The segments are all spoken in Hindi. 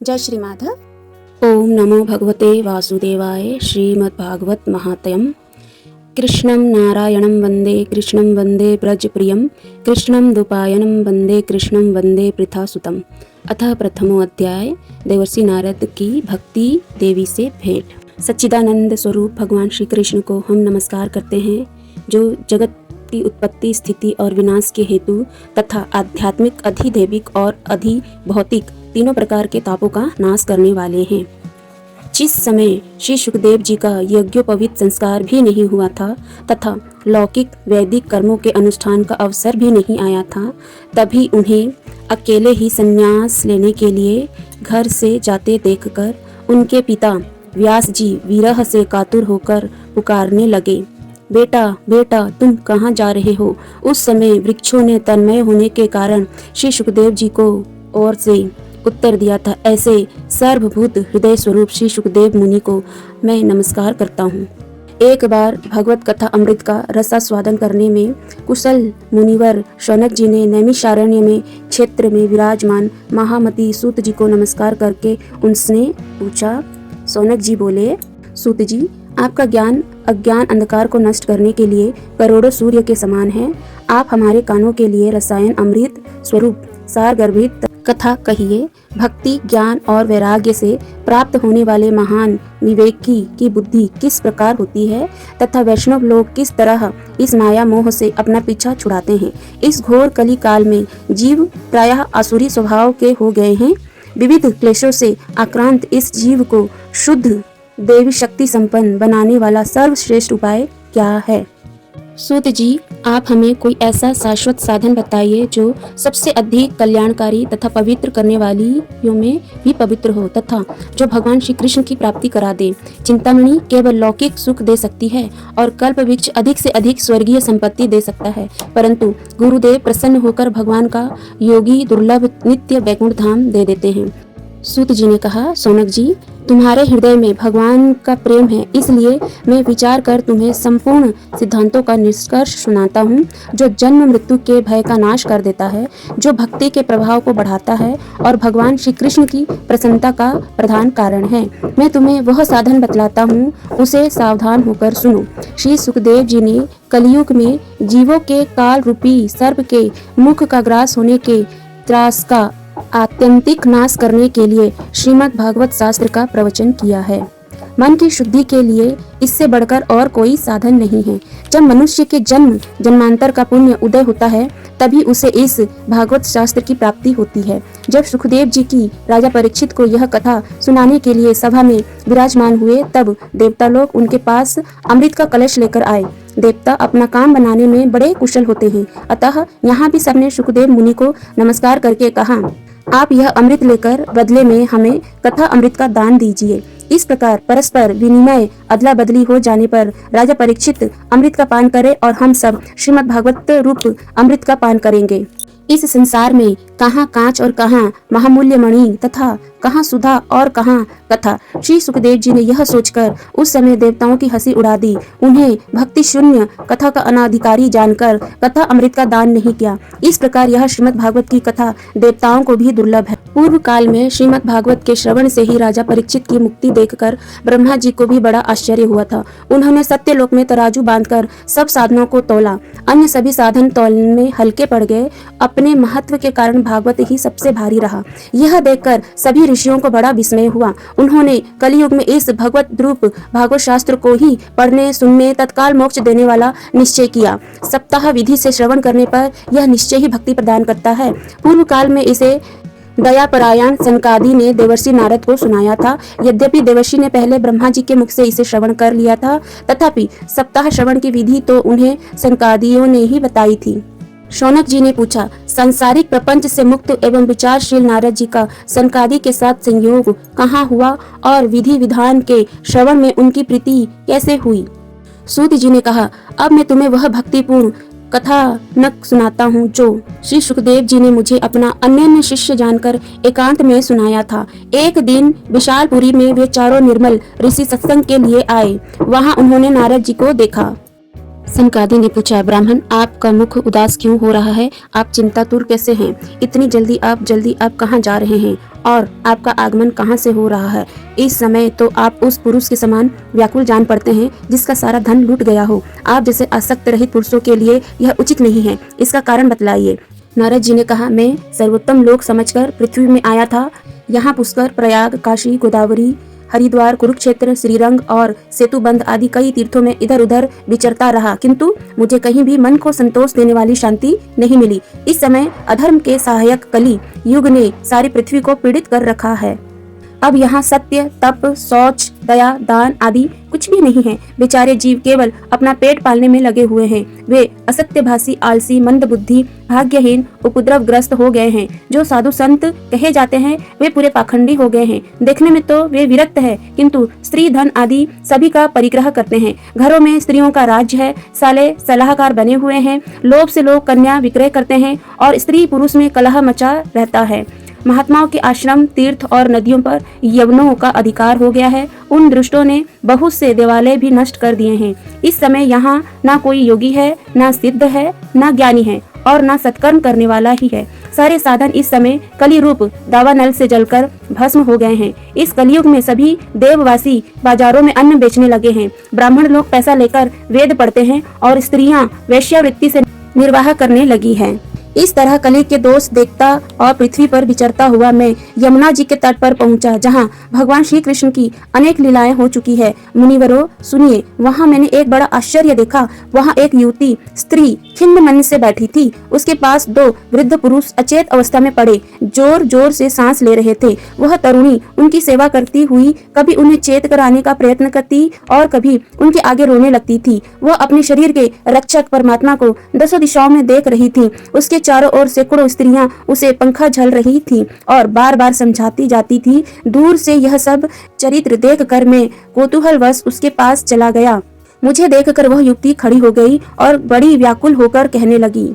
जय श्री माधव। ओम नमो भगवते वासुदेवाय। श्रीमद्भागवत महात्म्यम। कृष्णं नारायणं वन्दे ब्रजप्रियं कृष्णं द्वैपायनं वन्दे कृष्णं वन्दे पृथासुतम्। अतः प्रथमो अध्याय देवर्षि नारद की भक्ति देवी से भेंट। सच्चिदानंद स्वरूप भगवान श्री कृष्ण को हम नमस्कार करते हैं, जो जगत की उत्पत्ति, स्थिति और विनाश के हेतु तथा आध्यात्मिक, अधिदैविक और अधिभौतिक तीनों प्रकार के तापों का नाश करने वाले हैं। जिस समय श्री सुखदेव जी का यज्ञोपवीत संस्कार भी नहीं हुआ था तथा लौकिक वैदिक कर्मों के अनुष्ठान का अवसर भी नहीं आया था, तभी उन्हें अकेले ही संन्यास लेने के लिए घर से जाते देखकर उनके पिता व्यास जी विरह से कातुर होकर पुकारने लगे, बेटा बेटा तुम कहाँ जा रहे हो। उस समय वृक्षों ने तन्मय होने के कारण श्री सुखदेव जी को ओर से उत्तर दिया था, ऐसे सर्वभूत हृदय स्वरूप श्री सुखदेव मुनि को मैं नमस्कार करता हूँ। एक बार भगवत कथा अमृत का रसास्वादन करने में कुशल मुनिवर शौनक जी ने नैमिषारण्य में क्षेत्र में विराजमान महामती सूत जी को नमस्कार करके उनसे पूछा। शौनक जी बोले, सूत जी, आपका ज्ञान अज्ञान अंधकार को नष्ट करने के लिए करोड़ों सूर्य के समान है। आप हमारे कानों के लिए रसायन अमृत स्वरूप सार गर्भित कथा कहिए। भक्ति, ज्ञान और वैराग्य से प्राप्त होने वाले महान विवेकी की बुद्धि किस प्रकार होती है तथा वैष्णव लोग किस तरह इस माया मोह से अपना पीछा छुड़ाते हैं। इस घोर कली काल में जीव प्रायः आसुरी स्वभाव के हो गए हैं। विविध क्लेशों से आक्रांत इस जीव को शुद्ध देवी शक्ति संपन्न बनाने वाला सर्वश्रेष्ठ उपाय क्या है। सूत जी, आप हमें कोई ऐसा शाश्वत साधन बताइए जो सबसे अधिक कल्याणकारी तथा पवित्र करने वालियों में भी पवित्र हो तथा जो भगवान श्री कृष्ण की प्राप्ति करा दे। चिंतामणि केवल लौकिक सुख दे सकती है और कल्प वृक्ष अधिक से अधिक स्वर्गीय संपत्ति दे सकता है, परंतु गुरुदेव प्रसन्न होकर भगवान का योगी दुर्लभ नित्य वैकुंठ धाम दे देते हैं। सूत जी ने कहा, शौनक जी, तुम्हारे हृदय में भगवान का प्रेम है, इसलिए मैं विचार कर तुम्हें संपूर्ण सिद्धांतों का निष्कर्ष सुनाता हूँ, जो जन्म मृत्यु के भय का नाश कर देता है, जो भक्ति के प्रभाव को बढ़ाता है और भगवान श्री कृष्ण की प्रसन्नता का प्रधान कारण है। मैं तुम्हें वह साधन बतलाता हूँ, उसे सावधान होकर सुनो। श्री सुखदेव जी ने कलयुग में जीवों के काल रूपी सर्प के मुख का ग्रास होने के त्रास का आत्यंतिक नाश करने के लिए श्रीमद् भागवत शास्त्र का प्रवचन किया है। मन की शुद्धि के लिए इससे बढ़कर और कोई साधन नहीं है। जब मनुष्य के जन्म जन्मांतर का पुण्य उदय होता है, तभी उसे इस भागवत शास्त्र की प्राप्ति होती है। जब सुखदेव जी की राजा परीक्षित को यह कथा सुनाने के लिए सभा में विराजमान हुए, तब देवता लोग उनके पास अमृत का कलश लेकर आए। देवता अपना काम बनाने में बड़े कुशल होते हैं, अतः यहाँ भी सबने सुखदेव मुनि को नमस्कार करके कहा, आप यह अमृत लेकर बदले में हमें कथा अमृत का दान दीजिए। इस प्रकार परस्पर विनिमय अदला बदली हो जाने पर राजा परीक्षित अमृत का पान करे और हम सब श्रीमद् भागवत रूप अमृत का पान करेंगे। इस संसार में कहाँ कांच और कहाँ महामूल्य मणि तथा कहाँ सुधा और कहाँ कथा। श्री सुखदेव जी ने यह सोचकर उस समय देवताओं की हंसी उड़ा दी। उन्हें भक्ति शून्य कथा का अनाधिकारी जानकर कथा अमृत का दान नहीं किया। इस प्रकार यह श्रीमद् भागवत की कथा देवताओं को भी दुर्लभ है। पूर्व काल में श्रीमद् भागवत के श्रवण से ही राजा परीक्षित की मुक्ति देखकर ब्रह्मा जी को भी बड़ा आश्चर्य हुआ था। उन्होंने सत्यलोक में तराजू बांधकर सब साधनों को तोला। अन्य सभी साधन तौलने में हल्के पड़ गए। अपने महत्व के कारण भागवत ही सबसे भारी रहा। यह देखकर सभी ऋषियों को बड़ा विस्मय हुआ। उन्होंने कलयुग में इस भगवत रूप भागवत शास्त्र को ही पढ़ने सुनने तत्काल मोक्ष देने वाला निश्चय किया। सप्ताह विधि से श्रवण करने पर यह निश्चय ही भक्ति प्रदान करता है। पूर्व काल में इसे दयापरायण सनकादि ने देवर्षि नारद को सुनाया था। यद्यपि देवर्षि ने पहले ब्रह्मा जी के मुख से इसे श्रवण कर लिया था, तथापि सप्ताह श्रवण की विधि तो उन्हें सनकादियों ने ही बताई थी। शौनक जी ने पूछा, सांसारिक प्रपंच से मुक्त एवं विचारशील नारद जी का सनकादि के साथ संयोग कहाँ हुआ और विधि विधान के श्रवण में उनकी प्रीति कैसे हुई। सूत जी ने कहा, अब मैं तुम्हें वह भक्तिपूर्ण कथानक सुनाता हूँ जो श्री सुखदेव जी ने मुझे अपना अनन्य शिष्य जानकर एकांत में सुनाया था। एक दिन विशालपुरी में वे चारों निर्मल ऋषि सत्संग के लिए आए। वहाँ उन्होंने नारद जी को देखा। सनकादि ने पूछा, ब्राह्मण आपका मुख उदास क्यों हो रहा है? आप चिंतातुर कैसे हैं? इतनी जल्दी आप कहाँ जा रहे हैं और आपका आगमन कहाँ से हो रहा है? इस समय तो आप उस पुरुष के समान व्याकुल जान पड़ते हैं जिसका सारा धन लूट गया हो। आप जैसे आसक्त रहित पुरुषों के लिए यह उचित नहीं है, इसका कारण बतलाइए। नारद जी ने कहा, मैं सर्वोत्तम लोक समझकर पृथ्वी में आया था। यहाँ पुष्कर, प्रयाग, काशी, गोदावरी, हरिद्वार, कुरुक्षेत्र, श्रीरंग और सेतुबंध आदि कई तीर्थों में इधर उधर विचरता रहा, किंतु मुझे कहीं भी मन को संतोष देने वाली शांति नहीं मिली। इस समय अधर्म के सहायक कली युग ने सारी पृथ्वी को पीड़ित कर रखा है। अब यहाँ सत्य, तप, शौच, दया, दान आदि कुछ भी नहीं है। बेचारे जीव केवल अपना पेट पालने में लगे हुए हैं। वे असत्यभाषी, आलसी, मंदबुद्धि, भाग्यहीन, उपद्रवग्रस्त हो गए हैं। जो साधु संत कहे जाते हैं वे पूरे पाखंडी हो गए हैं। देखने में तो वे विरक्त है, किंतु स्त्री धन आदि सभी का परिग्रह करते हैं। घरों में स्त्रियों का राज्य है। साले सलाहकार बने हुए हैं। लोभ से लोग कन्या विक्रय करते हैं और स्त्री पुरुष में कलह मचा रहता है। महात्माओं के आश्रम, तीर्थ और नदियों पर यवनों का अधिकार हो गया है। उन दुष्टों ने बहुत से देवालय भी नष्ट कर दिए हैं। इस समय यहाँ ना कोई योगी है, ना सिद्ध है, ना ज्ञानी है और ना सत्कर्म करने वाला ही है। सारे साधन इस समय कली रूप दावानल से जलकर भस्म हो गए हैं। इस कलयुग में सभी देववासी बाजारों में अन्न बेचने लगे हैं। ब्राह्मण लोग पैसा लेकर वेद पढ़ते हैं और स्त्रियां वेश्यावृत्ति से निर्वाह करने लगी हैं। इस तरह कली के दोष देखता और पृथ्वी पर विचरता हुआ मैं यमुना जी के तट पर पहुंचा, जहां भगवान श्री कृष्ण की अनेक लीलाएं हो चुकी है। मुनिवरों सुनिए, वहां मैंने एक बड़ा आश्चर्य देखा। वहां एक युवती स्त्री खिन्न मन से बैठी थी। उसके पास दो वृद्ध पुरुष अचेत अवस्था में पड़े जोर जोर से सांस ले रहे थे। वह तरुणी उनकी सेवा करती हुई कभी उन्हें चेत कराने का प्रयत्न करती और कभी उनके आगे रोने लगती थी। वह अपने शरीर के रक्षक परमात्मा को दसों दिशाओं में देख रही थी। उसके चारों ओर सैकड़ों स्त्रियां उसे पंखा झल रही थी और बार बार समझाती जाती थी। दूर से यह सब चरित्र देखकर मैं कौतूहलवश उसके पास चला गया। मुझे देखकर वह युवती खड़ी हो गई और बड़ी व्याकुल होकर कहने लगी।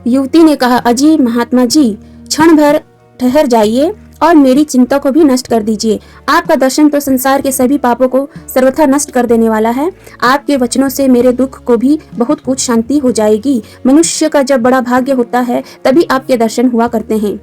युवती ने कहा, अजी महात्मा जी, क्षण भर ठहर जाइए और मेरी चिंता को भी नष्ट कर दीजिए। आपका दर्शन तो संसार के सभी पापों को सर्वथा नष्ट कर देने वाला है। आपके वचनों से मेरे दुख को भी बहुत कुछ शांति हो जाएगी। मनुष्य का जब बड़ा भाग्य होता है तभी आपके दर्शन हुआ करते हैं।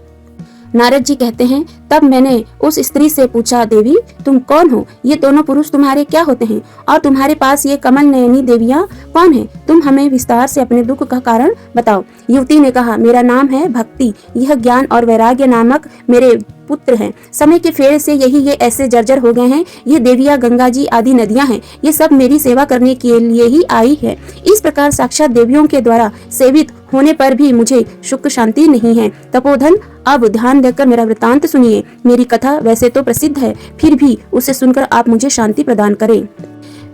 नारद जी कहते हैं, तब मैंने उस स्त्री से पूछा, देवी तुम कौन हो? ये दोनों पुरुष तुम्हारे क्या होते हैं और तुम्हारे पास ये कमल नयनी देवियां कौन है? तुम हमें विस्तार से अपने दुख का कारण बताओ। युवती ने कहा, मेरा नाम है भक्ति। यह ज्ञान और वैराग्य नामक मेरे पुत्र हैं। समय के फेर से ये ऐसे जर्जर हो गए हैं। ये देवियां, गंगा जी आदि नदियां हैं। ये सब मेरी सेवा करने के लिए ही आई है। इस प्रकार साक्षात देवियों के द्वारा सेवित होने पर भी मुझे सुख शांति नहीं है। तपोधन, अब ध्यान देकर मेरा वृतांत सुनिए। मेरी कथा वैसे तो प्रसिद्ध है, फिर भी उसे सुनकर आप मुझे शांति प्रदान करें।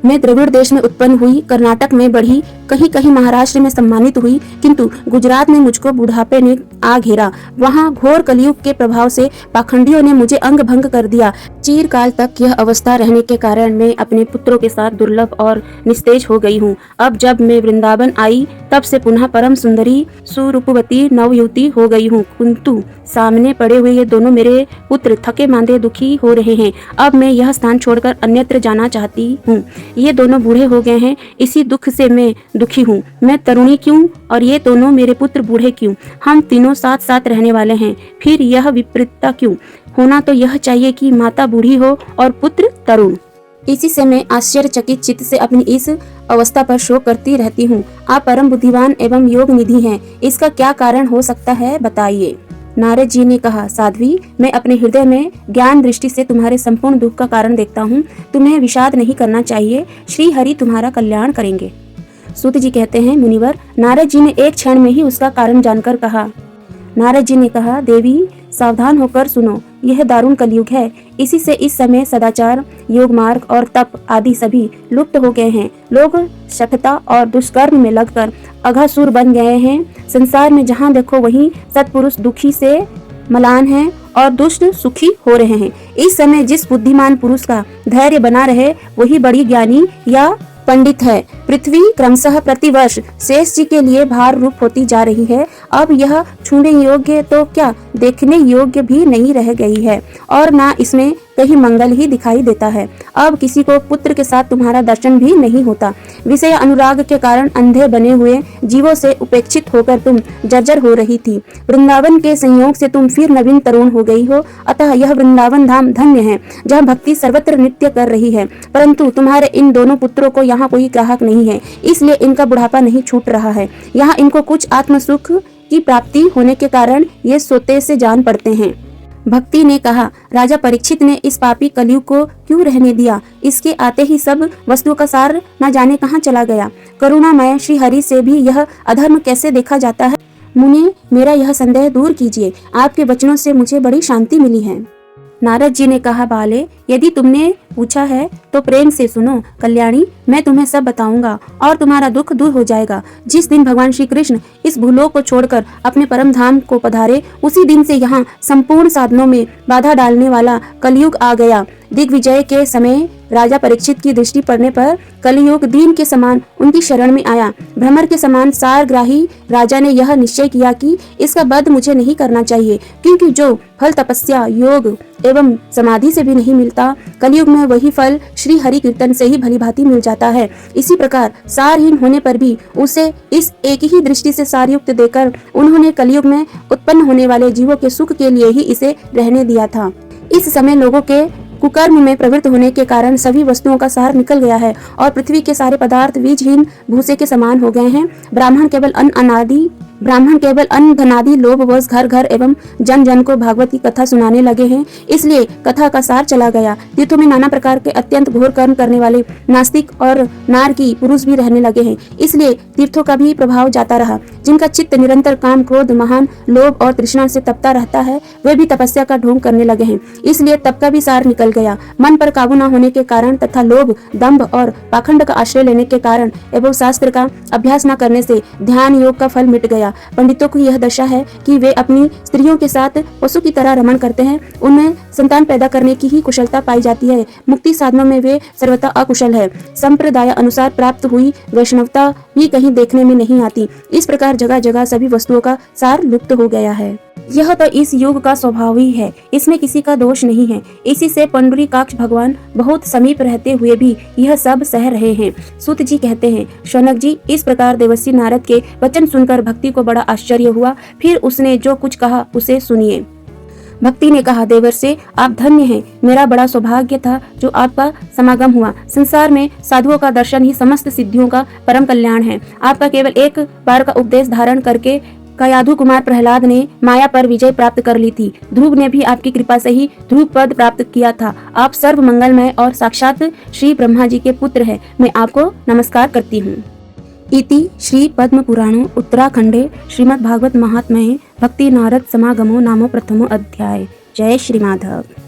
मैं द्रविड़ देश में उत्पन्न हुई, कर्नाटक में बढ़ी, कहीं कहीं महाराष्ट्र में सम्मानित हुई, किंतु गुजरात में मुझको बुढ़ापे ने आ घेरा। वहाँ घोर कलयुग के प्रभाव से पाखंडियों ने मुझे अंग भंग कर दिया। चिरकाल तक यह अवस्था रहने के कारण मैं अपने पुत्रों के साथ दुर्लभ और निस्तेज हो गई हूँ। अब जब मैं वृंदावन आई तब से पुनः परम सुंदरी सुरूपवती नवयुवती हो गई हूँ, किंतु सामने पड़े हुए ये दोनों मेरे पुत्र थके मांदे दुखी हो रहे हैं। अब मैं यह स्थान छोड़कर अन्यत्र जाना चाहती हूँ। ये दोनों बूढ़े हो गए हैं, इसी दुख से मैं दुखी हूँ। मैं तरुणी क्यों और ये दोनों मेरे पुत्र बूढ़े क्यों? हम तीनों साथ साथ रहने वाले हैं, फिर यह विपरीतता क्यों? होना तो यह चाहिए कि माता बूढ़ी हो और पुत्र तरुण। इसी से मैं आश्चर्यचकित चित्त से अपनी इस अवस्था पर शोक करती रहती हूँ। आप परम बुद्धिमान एवं योग निधि हैं, इसका क्या कारण हो सकता है, बताइए। नारद जी ने कहा, साध्वी, मैं अपने हृदय में ज्ञान दृष्टि से तुम्हारे संपूर्ण दुख का कारण देखता हूँ। तुम्हें विषाद नहीं करना चाहिए। श्री हरि तुम्हारा कल्याण करेंगे। सूत जी कहते हैं, मुनिवर, नारद जी ने एक क्षण में ही उसका कारण जानकर कहा। नारद जी ने कहा, देवी सावधान होकर सुनो, यह दारुण कलयुग है। इसी से इस समय सदाचार, योग मार्ग और तप आदि सभी लुप्त हो गए हैं। लोग शठता और दुष्कर्म में लगकर अघासुर बन गए हैं। संसार में जहाँ देखो वहीं सत्पुरुष दुखी से मलान हैं और दुष्ट सुखी हो रहे हैं। इस समय जिस बुद्धिमान पुरुष का धैर्य बना रहे वही बड़ी ज्ञानी या पंडित है। पृथ्वी क्रमशः प्रतिवर्ष शेष जी के लिए भार रूप होती जा रही है। अब यह छूने योग्य तो क्या देखने योग्य भी नहीं रह गई है, और ना इसमें कहीं मंगल ही दिखाई देता है। अब किसी को पुत्र के साथ तुम्हारा दर्शन भी नहीं होता। विषय अनुराग के कारण अंधे बने हुए जीवों से उपेक्षित होकर तुम जर्जर हो रही थी। वृंदावन के संयोग से तुम फिर नवीन तरुण हो गई हो। अतः यह वृंदावन धाम धन्य है, जहाँ भक्ति सर्वत्र नृत्य कर रही है। परंतु तुम्हारे इन दोनों पुत्रों को यहाँ कोई ग्राहक नहीं है, इसलिए इनका बुढ़ापा नहीं छूट रहा है। यहाँ इनको कुछ आत्म सुख की प्राप्ति होने के कारण ये सोते से जान पड़ते हैं। भक्ति ने कहा, राजा परीक्षित ने इस पापी कलयुग को क्यों रहने दिया? इसके आते ही सब वस्तुओं का सार न जाने कहाँ चला गया। करुणामय श्री हरि से भी यह अधर्म कैसे देखा जाता है? मुनि, मेरा यह संदेह दूर कीजिए। आपके वचनों से मुझे बड़ी शांति मिली है। नारद जी ने कहा, बाले, यदि तुमने पूछा है तो प्रेम से सुनो। कल्याणी, मैं तुम्हें सब बताऊंगा और तुम्हारा दुख दूर हो जाएगा। जिस दिन भगवान श्री कृष्ण इस भूलोक को छोड़कर अपने परम धाम को पधारे, उसी दिन से यहाँ संपूर्ण साधनों में बाधा डालने वाला कलयुग आ गया। दिग्विजय के समय राजा परीक्षित की दृष्टि पड़ने पर कलयुग दीन के समान उनकी शरण में आया। भ्रमर के समान सारग्राही राजा ने यह निश्चय किया कि इसका वध मुझे नहीं करना चाहिए, क्योंकि जो फल तपस्या, योग एवं समाधि से भी नहीं मिलता, कलयुग में वही फल श्री हरि कीर्तन से ही भलीभांति मिल जाता है। इसी प्रकार सारहीन होने पर भी उसे इस एक ही दृष्टि से सारयुक्त देकर उन्होंने कलयुग में उत्पन्न होने वाले जीवों के सुख के लिए ही इसे रहने दिया था। इस समय लोगों के कुकर्म में प्रवृत्त होने के कारण सभी वस्तुओं का सार निकल गया है और पृथ्वी के सारे पदार्थ बीजहीन भूसे के समान हो गए हैं। ब्राह्मण केवल अन्न धनादि लोभवश घर घर एवं जन जन को भागवत की कथा सुनाने लगे हैं, इसलिए कथा का सार चला गया। तीर्थों में नाना प्रकार के अत्यंत घोर कर्म करने वाले नास्तिक और नारकी पुरुष भी रहने लगे हैं, इसलिए तीर्थों का भी प्रभाव जाता रहा। जिनका चित्त निरंतर काम, क्रोध, महान लोभ और तृष्णा से तपता रहता है, वे भी तपस्या का ढोंग करने लगे हैं, इसलिए तप का भी सार निकल गया। मन पर काबू न होने के कारण तथा लोभ, दंभ और पाखंड का आश्रय लेने के कारण एवं शास्त्र का अभ्यास न करने से ध्यान योग का फल मिट गया। पंडितों की यह दशा है कि वे अपनी स्त्रियों के साथ पशु की तरह रमण करते हैं। उनमें संतान पैदा करने की ही कुशलता पाई जाती है। मुक्ति साधनों में वे सर्वथा अकुशल है। संप्रदाय अनुसार प्राप्त हुई वैष्णवता भी कहीं देखने में नहीं आती। इस प्रकार जगह जगह सभी वस्तुओं का सार लुप्त हो गया है। यह तो इस युग का स्वभाव ही है, इसमें किसी का दोष नहीं है। इसी से पुंडरीकाक्ष भगवान बहुत समीप रहते हुए भी यह सब सह रहे हैं। सूत जी कहते हैं, शौनक जी, इस प्रकार देवर्षि नारद के वचन सुनकर भक्ति को बड़ा आश्चर्य हुआ। फिर उसने जो कुछ कहा उसे सुनिए। भक्ति ने कहा, देवर्षि, आप धन्य हैं। मेरा बड़ा सौभाग्य था जो आपका समागम हुआ। संसार में साधुओं का दर्शन ही समस्त सिद्धियों का परम कल्याण है। आपका केवल एक बार का उपदेश धारण करके कयाधु कुमार प्रहलाद ने माया पर विजय प्राप्त कर ली थी। ध्रुव ने भी आपकी कृपा से ही ध्रुव पद प्राप्त किया था। आप सर्व मंगलमय और साक्षात श्री ब्रह्मा जी के पुत्र हैं। मैं आपको नमस्कार करती हूँ। इति श्री पद्म पुराणो उत्तराखंडे श्रीमद् भागवत महात्म्ये भक्ति नारद समागमो नामो प्रथमो अध्याय। जय श्री माधव।